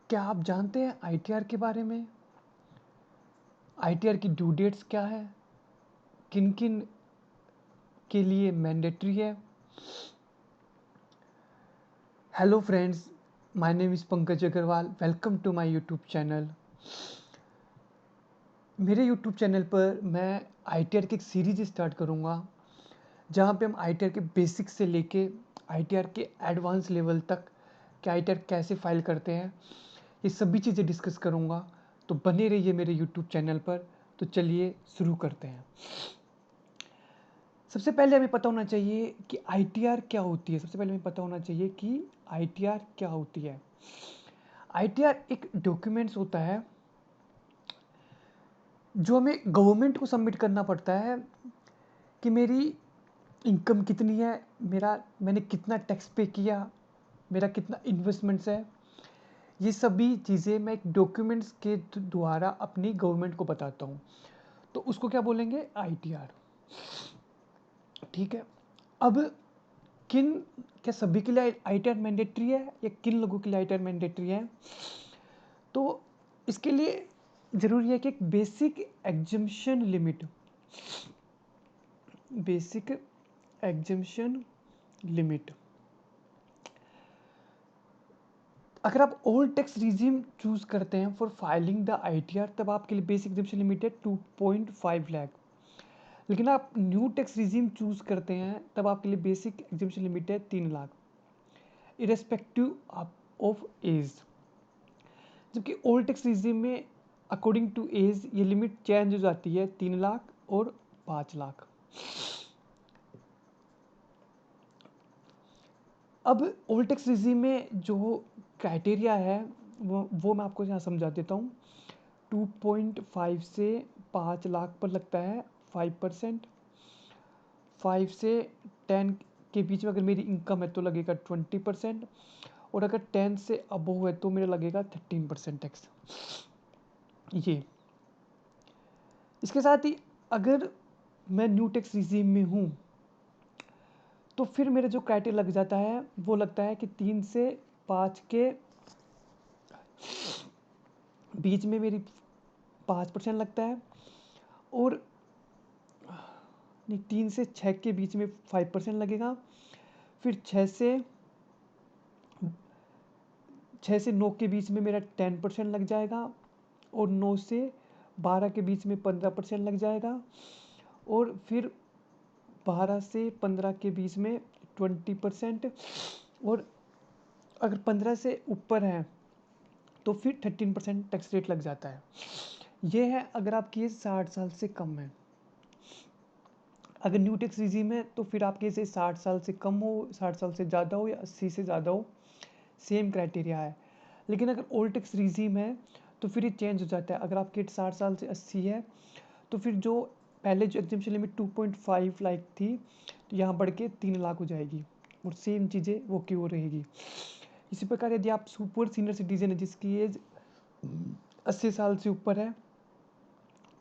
क्या आप जानते हैं आईटीआर के बारे में? आईटीआर की ड्यू डेट्स क्या है? किन किन के लिए मैंडेटरी है? Hello friends, my name is Pankaj Agarwal. Welcome to my YouTube channel. मेरे यूट्यूब चैनल पर मैं आईटीआर की एक सीरीज स्टार्ट करूँगा, जहाँ पे हम आईटीआर के बेसिक्स से लेके आईटीआर के एडवांस लेवल तक कि आईटीआर कैसे फाइल करते हैं, ये सभी चीज़ें डिस्कस करूँगा। तो बने रहिए मेरे यूट्यूब चैनल पर। तो चलिए शुरू करते हैं। सबसे पहले हमें पता होना चाहिए कि आईटीआर क्या होती है। सबसे पहले हमें पता होना चाहिए कि आईटीआर क्या होती है। आईटीआर एक डॉक्यूमेंट्स होता है जो हमें गवर्नमेंट को सबमिट करना पड़ता है कि मेरी इनकम कितनी है, मैंने कितना टैक्स पे किया, मेरा कितना इन्वेस्टमेंट्स है। ये सभी चीज़ें मैं एक डॉक्यूमेंट्स के द्वारा अपनी गवर्नमेंट को बताता हूँ। तो उसको क्या बोलेंगे? आईटीआर। ठीक है। अब किन क्या सभी के लिए आईटीआर मैंडेटरी है या किन लोगों के लिए आईटीआर मैंडेटरी है? तो इसके लिए ज़रूरी है कि एक बेसिक एग्जम्पशन लिमिट। अगर आप ओल्ड टैक्स रिजीम चूज करते हैं फॉर फाइलिंग द आईटीआर, तब आपके लिए बेसिक एग्जम्पशन लिमिट है 2.5 लाख। लेकिन आप न्यू टैक्स रिजीम चूज करते हैं तब आपके लिए बेसिक एग्जम्पशन लिमिट है 3 लाख, इरेस्पेक्टिव ऑफ एज। जबकि ओल्ड टैक्स रिजीम में अकॉर्डिंग टू एज ये लिमिट चेंज हो जाती है 3 लाख और 5 लाख। अब ओल्ड टैक्स रिजीम में जो क्राइटेरिया है वो मैं आपको यहाँ समझा देता हूँ। 2.5 से 5 लाख पर लगता है 5%। 5 से 10 के बीच में अगर मेरी इनकम है तो लगेगा 20%, और अगर 10 से अबोव है तो मेरा लगेगा 13% टैक्स। ये इसके साथ ही अगर मैं न्यू टैक्स रिजीम में हूँ तो फिर मेरा जो क्राइटेरिया लग जाता है वो लगता है कि 3 से 5 के बीच में मेरी 5% लगता है, और नहीं, 3 से 6 के बीच में 5% लगेगा। फिर 6 से 9 के बीच में मेरा 10% लग जाएगा, और 9 से 12 के बीच में 15% लग जाएगा, और फिर 12 से 15 के बीच में 20%, और अगर 15 से ऊपर है तो फिर 13% टैक्स रेट लग जाता है। ये है अगर आपकी एज 60 साल से कम है। अगर न्यू टैक्स रिजीम है तो फिर आपके से 60 साल से कम हो, 60 साल से ज़्यादा हो या 80 से ज़्यादा हो, सेम क्राइटेरिया है। लेकिन अगर ओल्ड टैक्स रिजीम है तो फिर ये चेंज हो जाता है। अगर आपकी एज 60 साल से 80 है तो फिर जो पहले जो एग्जम्पशन लिमिट 2.5 लाख थी तो यहाँ बढ़ के 3 लाख हो जाएगी, और सेम चीज़ें वो क्यों रहेगी। इसी प्रकार यदि आप सुपर सीनियर सिटीजन है जिसकी एज 80 साल से ऊपर है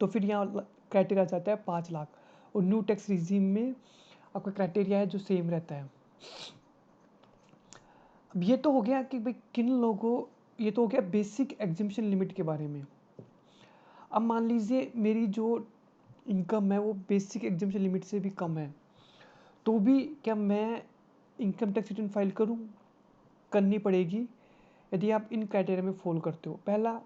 तो फिर यहाँ क्राइटेरिया जाता है 5 लाख, और न्यू टैक्स रिजीम में आपका क्राइटेरिया है जो सेम रहता है। अब ये तो हो गया कि भाई किन लोगों, ये तो हो गया बेसिक एग्जम्पशन लिमिट के बारे में। अब मान लीजिए मेरी जो इनकम है वो बेसिक एग्जम्पशन लिमिट से भी कम है, तो भी क्या मैं इनकम टैक्स रिटर्न फाइल करूं? करनी पड़ेगी यदि आप इन क्राइटेरिया में फॉलो करते हो। पहला,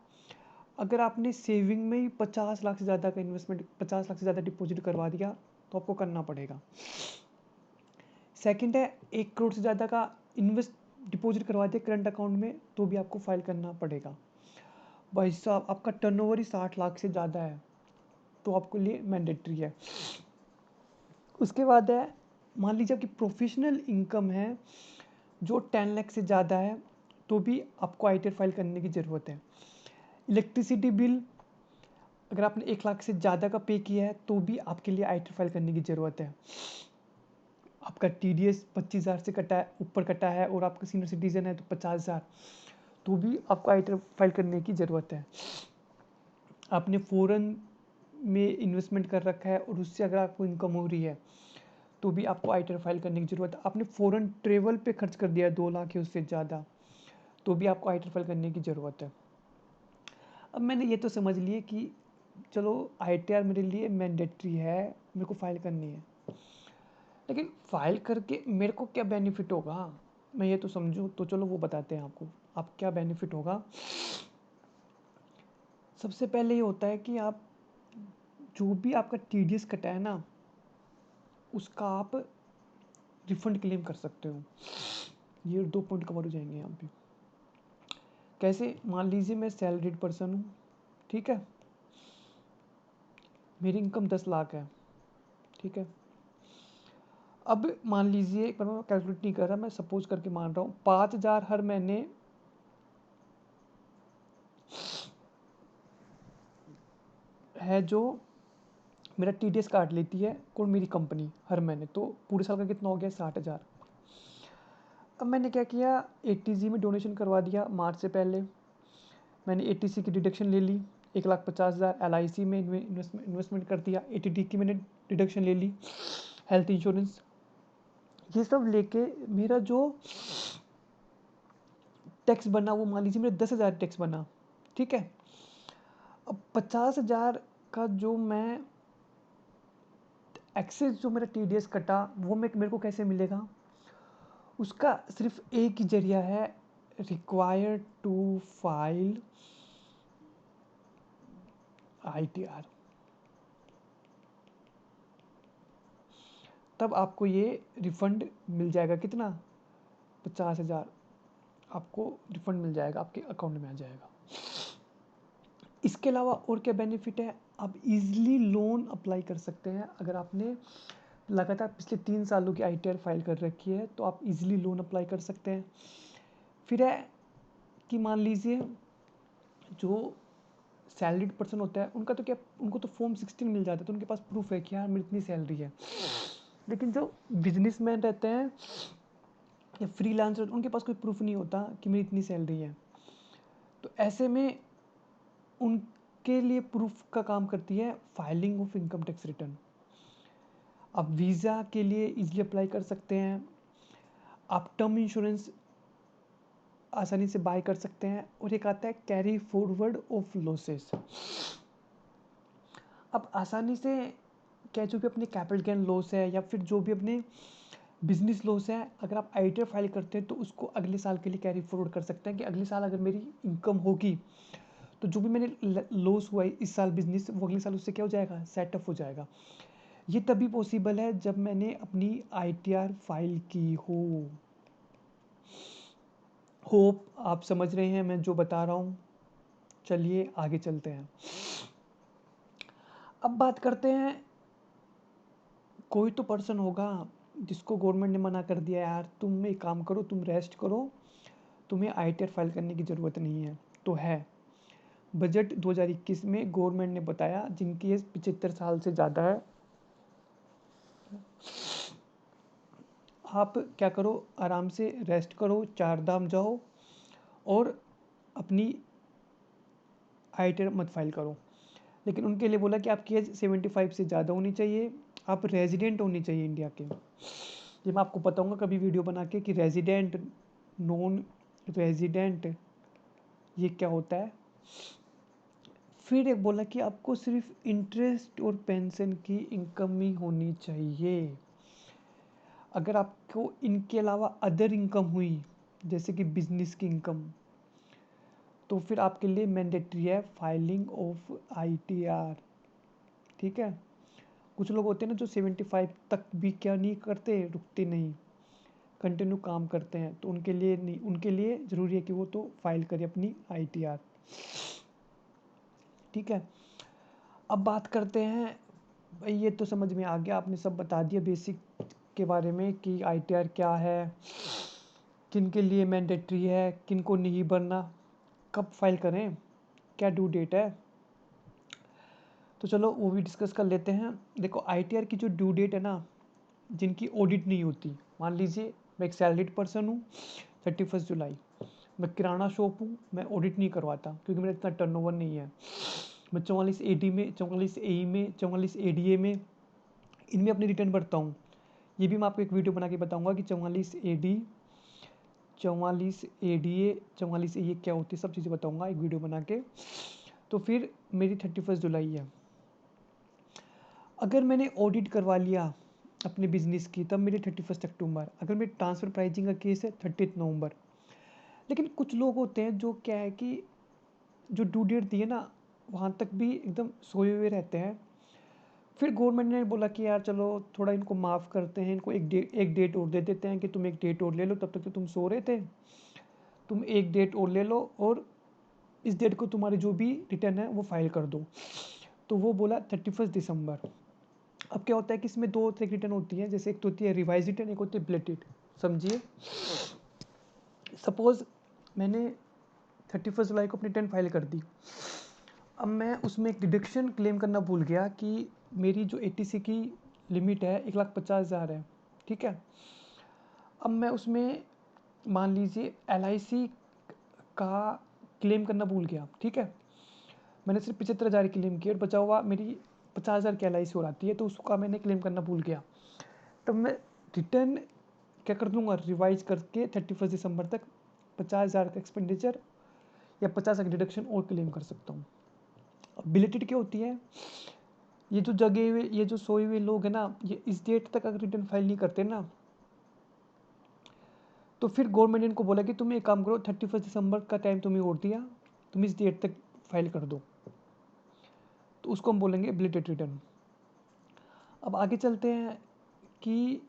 अगर आपने सेविंग में ही 50 लाख से ज़्यादा का इन्वेस्टमेंट, 50 लाख से ज़्यादा डिपॉजिट करवा दिया तो आपको करना पड़ेगा। सेकंड है, 1 करोड़ से ज़्यादा का डिपॉजिट करवा दिया करंट अकाउंट में तो भी आपको फाइल करना पड़ेगा। भाई साहब, आपका टर्नओवर ही 60 लाख से ज़्यादा है तो आपके लिए मैंडेटरी है। उसके बाद है, मान लीजिए आपकी प्रोफेशनल इनकम है जो 10 लाख से ज़्यादा है तो भी आपको आईटीआर फाइल करने की ज़रूरत है। इलेक्ट्रिसिटी बिल अगर आपने 1 लाख से ज़्यादा का पे किया है तो भी आपके लिए आईटीआर फाइल करने की ज़रूरत है। आपका टीडीएस 25,000 से कटा है, ऊपर कटा है, और आपका सीनियर सिटीजन है तो 50,000, तो भी आपको आईटीआर फाइल करने की ज़रूरत है। आपने फ़ॉरेन में इन्वेस्टमेंट कर रखा है और उससे अगर आपको इनकम हो रही है तो भी आपको आईटीआर फाइल करने की ज़रूरत है। आपने फ़ॉरेन ट्रेवल पे खर्च कर दिया है 2 लाख या उससे ज़्यादा, तो भी आपको आई फाइल करने की ज़रूरत है। अब मैंने ये तो समझ लिए कि चलो आई मेरे लिए मैंडेटरी है, मेरे को फाइल करनी है, लेकिन फाइल करके मेरे को क्या बेनिफिट होगा, मैं ये तो समझूं। तो चलो वो बताते हैं आपको, आप क्या बेनिफिट होगा। सबसे पहले ये होता है कि आप जो भी आपका टीडीएस कटा है ना, उसका आप रिफंड क्लेम कर सकते हो। ये 2 पॉइंट कवर हो जाएंगे यहाँ पे। कैसे? मान लीजिए मैं सैलरीड पर्सन हूँ, ठीक है, मेरी इनकम 10 लाख है, ठीक है। अब मान लीजिए, एक बार मैं कैलकुलेट नहीं कर रहा, मैं सपोज करके मान रहा हूँ 5,000 हर महीने है जो मेरा टीडीएस काट लेती है कौन, मेरी कंपनी, हर महीने। तो पूरे साल का कितना हो गया? 60,000। अब मैंने क्या किया, एटीजी में डोनेशन करवा दिया मार्च से पहले। मैंने एटीसी की डिडक्शन ले ली, 1,50,000 एलआईसी में इन्वेस्टमेंट कर दिया, एटीडी की मैंने डिडक्शन ले ली, हेल्थ इंश्योरेंस, ये सब लेके मेरा जो टैक्स बना वो मान लीजिए मेरा 10,000 टैक्स बना, ठीक है। अब 50,000 का जो मैं एक्सेस जो मेरा टीडीएस कटा वो मेरे को कैसे मिलेगा? उसका सिर्फ एक ही जरिया है, रिक्वायर्ड टू फाइल आईटीआर। तब आपको ये रिफंड मिल जाएगा, कितना? 50,000 आपको रिफंड मिल जाएगा, आपके अकाउंट में आ जाएगा। इसके अलावा और क्या बेनिफिट है? आप इजीली लोन अप्लाई कर सकते हैं। अगर आपने लगातार पिछले 3 सालों की आईटीआर फाइल कर रखी है तो आप इजीली लोन अप्लाई कर सकते हैं। फिर है कि मान लीजिए जो सैलरीड पर्सन होता है उनका तो क्या, उनको तो फॉर्म 16 मिल जाता है, तो उनके पास प्रूफ है कि यार मेरी इतनी सैलरी है। लेकिन जो बिजनेसमैन रहते हैं या फ्रीलांसर, उनके पास कोई प्रूफ नहीं होता कि मेरी इतनी सैलरी है। तो ऐसे में उनके लिए प्रूफ का काम करती है filing of income tax return. आप वीज़ा के लिए इजीली अप्लाई कर सकते हैं, आप टर्म इंश्योरेंस आसानी से बाय कर सकते हैं, और एक आता है कैरी फॉरवर्ड ऑफ लॉसेस। अब आसानी से क्या, जो भी अपने कैपिटल गेन लॉस है या फिर जो भी अपने बिजनेस लॉस है, अगर आप आईटीआर फाइल करते हैं तो उसको अगले साल के लिए कैरी फॉरवर्ड कर सकते हैं कि अगले साल अगर मेरी इनकम होगी तो जो भी मैंने लॉस हुआ है इस साल बिजनेस, वो अगले साल उससे क्या हो जाएगा, सेटअप हो जाएगा। ये तभी पॉसिबल है जब मैंने अपनी आईटीआर फाइल की हो। होप आप समझ रहे हैं मैं जो बता रहा हूँ। चलिए आगे चलते हैं। अब बात करते हैं, कोई तो पर्सन होगा जिसको गवर्नमेंट ने मना कर दिया, यार तुम एक काम करो, तुम रेस्ट करो, तुम्हें आईटीआर फाइल करने की ज़रूरत नहीं है। तो है, बजट 2021 में गवर्नमेंट ने बताया जिनकी एज 75 साल से ज़्यादा है, आप क्या करो, आराम से रेस्ट करो, 4 धाम जाओ और अपनी आईटीआर मत फाइल करो। लेकिन उनके लिए बोला कि आपकी एज 75 से ज़्यादा होनी चाहिए, आप रेजिडेंट होनी चाहिए इंडिया के। ये मैं आपको बताऊंगा कभी वीडियो बना के कि रेजिडेंट, नॉन रेजिडेंट ये क्या होता है। फिर एक बोला कि आपको सिर्फ इंटरेस्ट और पेंशन की इनकम ही होनी चाहिए। अगर आपको इनके अलावा अदर इनकम हुई, जैसे कि बिजनेस की इनकम, तो फिर आपके लिए मैंडेटरी है फाइलिंग ऑफ आईटीआर, ठीक है। कुछ लोग होते हैं ना जो 75 तक भी क्या नहीं करते, रुकते नहीं, कंटिन्यू काम करते हैं, तो उनके लिए नहीं, उनके लिए ज़रूरी है कि वो तो फाइल करे अपनी आईटीआर, ठीक है। अब बात करते हैं, भाई ये तो समझ में आ गया, आपने सब बता दिया बेसिक के बारे में कि आईटीआर क्या है, किन के लिए मैंडेटरी है, किन को नहीं भरना, कब फाइल करें, क्या ड्यू डेट है। तो चलो वो भी डिस्कस कर लेते हैं। देखो आईटीआर की जो ड्यू डेट है ना, जिनकी ऑडिट नहीं होती, मान लीजिए मैं एक सैलरीड पर्सन हूँ, 31 जुलाई, मैं किराना शॉप हूँ, मैं ऑडिट नहीं करवाता क्योंकि मेरा इतना टर्नओवर नहीं है। मैं 44 एडी में, 44 एई में, 44 एडीए में, इनमें अपनी रिटर्न भरता हूँ। ये भी मैं आपको एक वीडियो बना के बताऊँगा कि 44 एडी, 44 ADA, 44 ये क्या होती है, सब चीज़ें बताऊंगा एक वीडियो बना के। तो फिर मेरी 31 जुलाई है। अगर मैंने ऑडिट करवा लिया अपने बिजनेस की तब मेरी 31 अक्टूबर। अगर मेरी ट्रांसफ़र प्राइजिंग का केस है 30 नवंबर। लेकिन कुछ लोग होते हैं जो क्या है कि जो ड्यू डेट दी है ना वहाँ तक भी एकदम सोए हुए रहते हैं। फिर गवर्नमेंट ने बोला कि यार चलो थोड़ा इनको माफ़ करते हैं, इनको एक डेट और दे देते हैं कि तुम एक डेट और ले लो, तब तक तो तुम सो रहे थे, तुम एक डेट और ले लो और इस डेट को तुम्हारी जो भी रिटर्न है वो फाइल कर दो। तो वो बोला 31 दिसंबर। अब क्या होता है कि इसमें दो तरह की रिटर्न होती है, जैसे एक तो होती है रिवाइज रिटर्न, एक होती है ब्लेटेड। समझिए, सपोज मैंने 31 जुलाई को अपनी रिटर्न फाइल कर दी। अब मैं उसमें एक डिडक्शन क्लेम करना भूल गया कि मेरी जो ATC की लिमिट है 1,50,000 है, ठीक है। अब मैं उसमें मान लीजिए LIC का क्लेम करना भूल गया, ठीक है। मैंने सिर्फ 75,000 क्लेम किया और बचा हुआ मेरी 50,000 की LIC हो जाती है, तो उसका मैंने क्लेम करना भूल गया। तब मैं रिटर्न क्या कर दूंगा, रिवाइज करके 31 दिसंबर तक 50,000 का एक्सपेंडिचर या 50 का डिडक्शन और क्लेम कर सकता हूँ। बिलेटेड क्या होती है, ये जो जगे हुए, ये जो सोए हुए लोग हैं ना, ये इस डेट तक अगर रिटर्न फाइल नहीं करते ना, तो फिर गवर्नमेंट ने इनको बोला कि तुम एक काम करो, 31 दिसंबर का टाइम तुम्हें और दिया, तुम इस डेट तक फाइल कर दो, तो उसको हम बोलेंगे बिलेटेड रिटर्न। अब आगे चलते हैं कि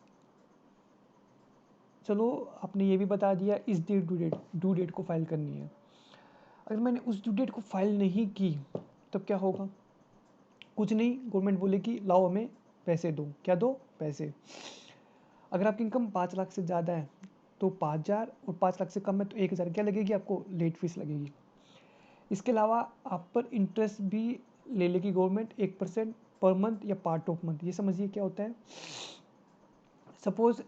चलो आपने ये भी बता दिया इस डेट ड्यू डेट को फाइल करनी है। अगर मैंने उस ड्यू डेट को फाइल नहीं की तब क्या होगा, कुछ नहीं, गवर्नमेंट बोलेगी लाओ हमें पैसे दो। क्या दो, पैसे। अगर आपकी इनकम 5 लाख से ज़्यादा है तो 5,000, और 5 लाख से कम है तो 1,000 क्या लगेगी आपको, लेट फीस लगेगी। इसके अलावा आप पर इंटरेस्ट भी ले लेगी गवर्नमेंट 1% पर मंथ या पार्ट ऑफ मंथ। ये समझिए क्या होता है, सपोज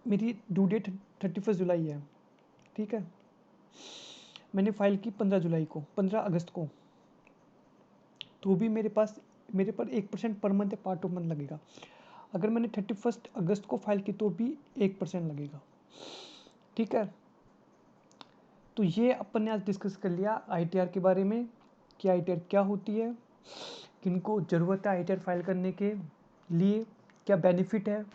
मेरी ड्यू डेट 31 जुलाई है, ठीक है। मैंने फाइल की 15 जुलाई को, 15 अगस्त को, तो भी मेरे पर 1% पर मंथ या पार्ट ऑफ मंथ लगेगा। अगर मैंने 31 अगस्त को फाइल की तो भी 1% लगेगा, ठीक है। तो ये अपन ने आज डिस्कस कर लिया ITR के बारे में कि ITR क्या होती है, किनको ज़रूरत है ITR फाइल करने के लिए, क्या बेनिफिट है,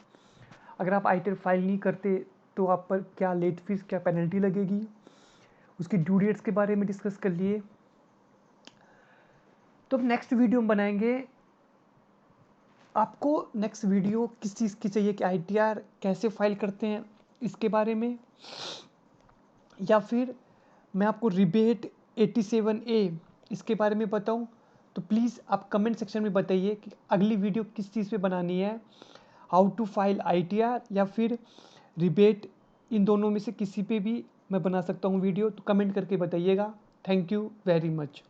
अगर आप ITR फाइल नहीं करते तो आप पर क्या लेट फीस, क्या पेनल्टी लगेगी, उसकी ड्यू डेट्स के बारे में डिस्कस कर लिए। तो अब नेक्स्ट वीडियो हम बनाएंगे, आपको नेक्स्ट वीडियो किस चीज़ की चाहिए कि ITR कैसे फाइल करते हैं इसके बारे में, या फिर मैं आपको रिबेट 87A इसके बारे में बताऊं। तो प्लीज़ आप कमेंट सेक्शन में बताइए कि अगली वीडियो किस चीज़ पे बनानी है, हाउ टू फाइल ITR या फिर रिबेट, इन दोनों में से किसी पे भी मैं बना सकता हूँ वीडियो, तो कमेंट करके बताइएगा। Thank you very much.